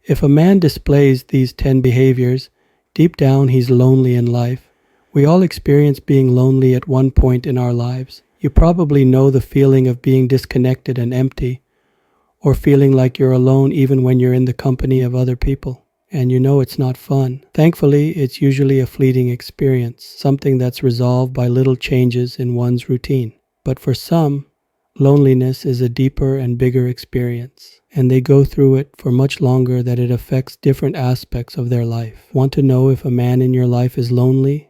If a man displays these 10 behaviors, deep down he's lonely in life. We all experience being lonely at one point in our lives. You probably know the feeling of being disconnected and empty, or feeling like you're alone even when you're in the company of other people. And you know it's not fun. Thankfully, it's usually a fleeting experience, something that's resolved by little changes in one's routine. But for some, loneliness is a deeper and bigger experience, and they go through it for much longer that it affects different aspects of their life. Want to know if a man in your life is lonely?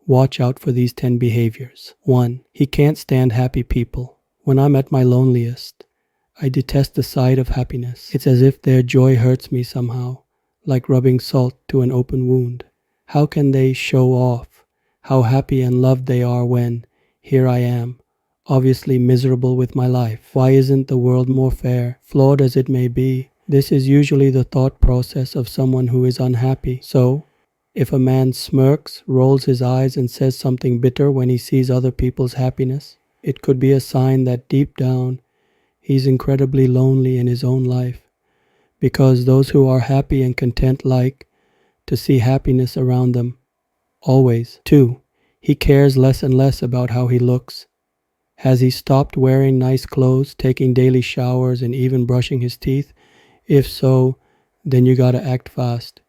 Watch out for these 10 behaviors. 1. He can't stand happy people. When I'm at my loneliest, I detest the sight of happiness. It's as if their joy hurts me somehow, like rubbing salt to an open wound. How can they show off how happy and loved they are when, here I am, obviously miserable with my life? Why isn't the world more fair? Flawed as it may be, this is usually the thought process of someone who is unhappy. So, if a man smirks, rolls his eyes, and says something bitter when he sees other people's happiness, it could be a sign that deep down, he's incredibly lonely in his own life. Because those who are happy and content like to see happiness around them, always. 2. He cares less and less about how he looks. Has he stopped wearing nice clothes, taking daily showers, and even brushing his teeth? If so, then you gotta act fast.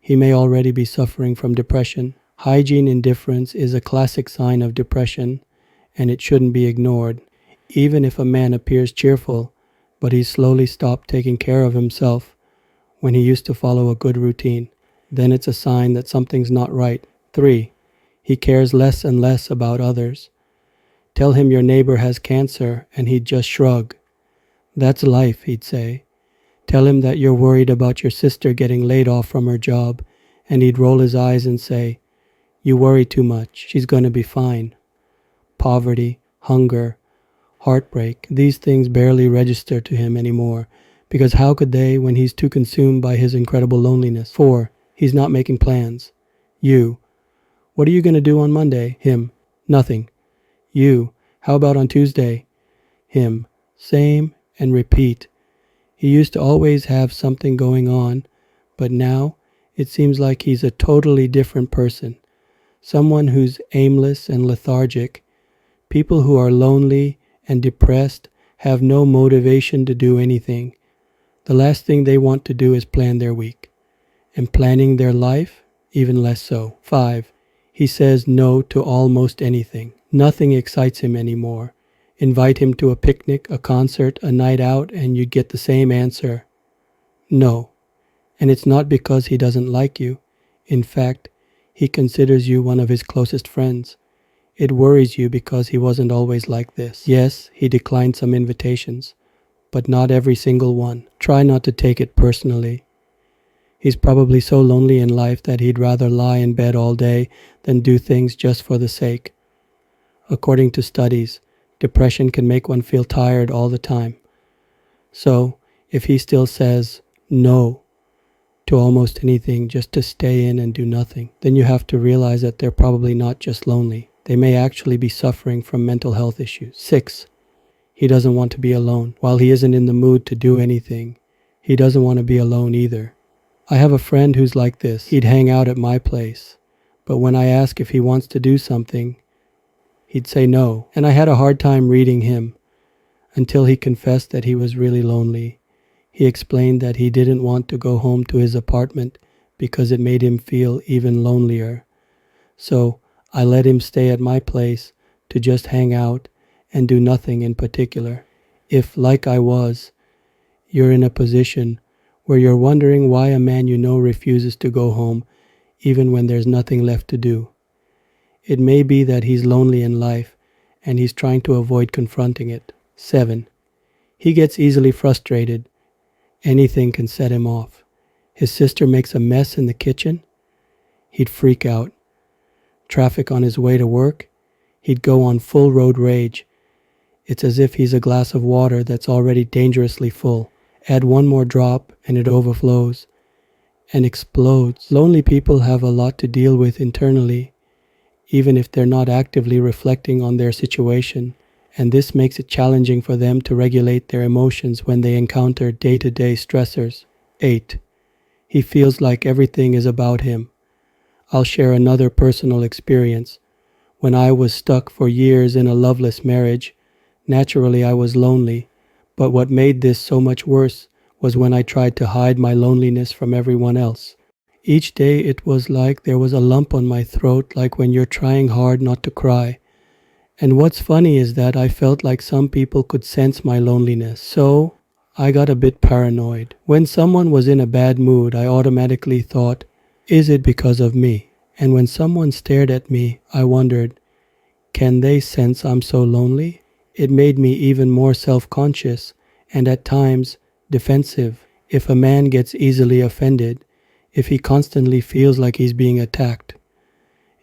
He may already be suffering from depression. Hygiene indifference is a classic sign of depression, and it shouldn't be ignored. Even if a man appears cheerful, but he's slowly stopped taking care of himself when he used to follow a good routine, then it's a sign that something's not right. 3. He cares less and less about others. Tell him your neighbor has cancer and he'd just shrug. That's life, he'd say. Tell him that you're worried about your sister getting laid off from her job, and he'd roll his eyes and say, you worry too much, she's going to be fine. Poverty, hunger, heartbreak, these things barely register to him anymore, because how could they when he's too consumed by his incredible loneliness? 4. He's not making plans. You. What are you going to do on Monday? Him. Nothing. You. How about on Tuesday? Him. Same and repeat. He used to always have something going on, but now it seems like he's a totally different person. Someone who's aimless and lethargic. People who are lonely and depressed have no motivation to do anything. The last thing they want to do is plan their week. And planning their life, even less so. 5. He says no to almost anything. Nothing excites him anymore. Invite him to a picnic, a concert, a night out, and you get the same answer. No. And it's not because he doesn't like you. In fact, he considers you one of his closest friends. It worries you because he wasn't always like this. Yes, he declined some invitations, but not every single one. Try not to take it personally. He's probably so lonely in life that he'd rather lie in bed all day than do things just for the sake. According to studies, depression can make one feel tired all the time. So, if he still says no to almost anything just to stay in and do nothing, then you have to realize that they're probably not just lonely. They may actually be suffering from mental health issues. 6. He doesn't want to be alone. While he isn't in the mood to do anything, he doesn't want to be alone either. I have a friend who's like this. He'd hang out at my place, but when I ask if he wants to do something, he'd say no. And I had a hard time reading him until he confessed that he was really lonely. He explained that he didn't want to go home to his apartment because it made him feel even lonelier. So I let him stay at my place to just hang out and do nothing in particular. If, like I was, you're in a position where you're wondering why a man you know refuses to go home even when there's nothing left to do, it may be that he's lonely in life and he's trying to avoid confronting it. 7. He gets easily frustrated. Anything can set him off. His sister makes a mess in the kitchen, he'd freak out. Traffic on his way to work, he'd go on full road rage. It's as if he's a glass of water that's already dangerously full. Add one more drop and it overflows and explodes. Lonely people have a lot to deal with internally, even if they're not actively reflecting on their situation, and this makes it challenging for them to regulate their emotions when they encounter day-to-day stressors. 8. He feels like everything is about him. I'll share another personal experience. When I was stuck for years in a loveless marriage, naturally I was lonely. But what made this so much worse was when I tried to hide my loneliness from everyone else. Each day it was like there was a lump on my throat, like when you're trying hard not to cry. And what's funny is that I felt like some people could sense my loneliness. So I got a bit paranoid. When someone was in a bad mood, I automatically thought, is it because of me? And when someone stared at me, I wondered, can they sense I'm so lonely? It made me even more self-conscious and at times defensive. If a man gets easily offended, if he constantly feels like he's being attacked,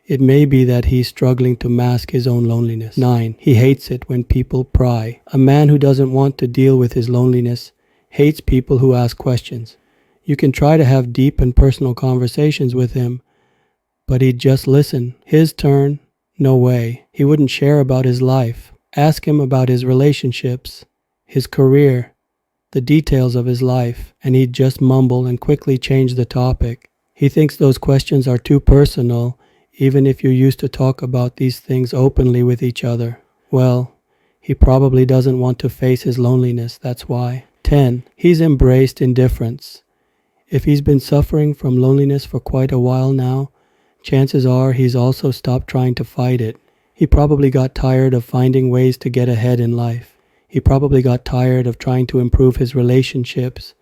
it may be that he's struggling to mask his own loneliness. 9. He hates it when people pry. A man who doesn't want to deal with his loneliness hates people who ask questions. You can try to have deep and personal conversations with him, but he'd just listen. His turn? No way. He wouldn't share about his life. Ask him about his relationships, his career, the details of his life, and he'd just mumble and quickly change the topic. He thinks those questions are too personal, even if you used to talk about these things openly with each other. Well, he probably doesn't want to face his loneliness, that's why. 10. He's embraced indifference. If he's been suffering from loneliness for quite a while now, chances are he's also stopped trying to fight it. He probably got tired of finding ways to get ahead in life. He probably got tired of trying to improve his relationships.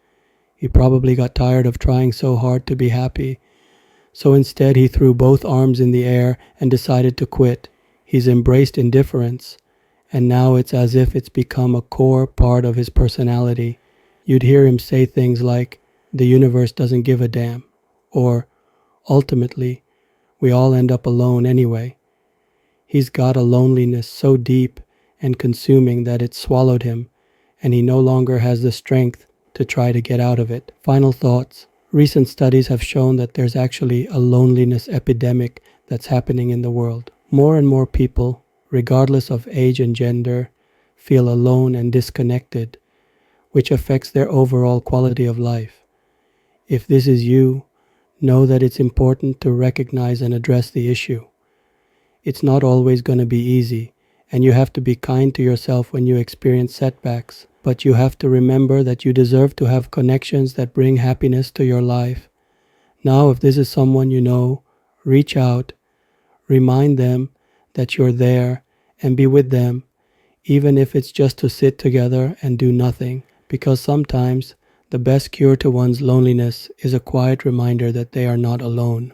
He probably got tired of trying so hard to be happy. So instead he threw both arms in the air and decided to quit. He's embraced indifference, and now it's as if it's become a core part of his personality. You'd hear him say things like, the universe doesn't give a damn, or ultimately, we all end up alone anyway. He's got a loneliness so deep and consuming that it swallowed him, and he no longer has the strength to try to get out of it. Final thoughts. Recent studies have shown that there's actually a loneliness epidemic that's happening in the world. More and more people, regardless of age and gender, feel alone and disconnected, which affects their overall quality of life. If this is you, know that it's important to recognize and address the issue. It's not always going to be easy, and you have to be kind to yourself when you experience setbacks. But you have to remember that you deserve to have connections that bring happiness to your life. Now, if this is someone you know, reach out, remind them that you're there, and be with them, even if it's just to sit together and do nothing. Because sometimes the best cure to one's loneliness is a quiet reminder that they are not alone.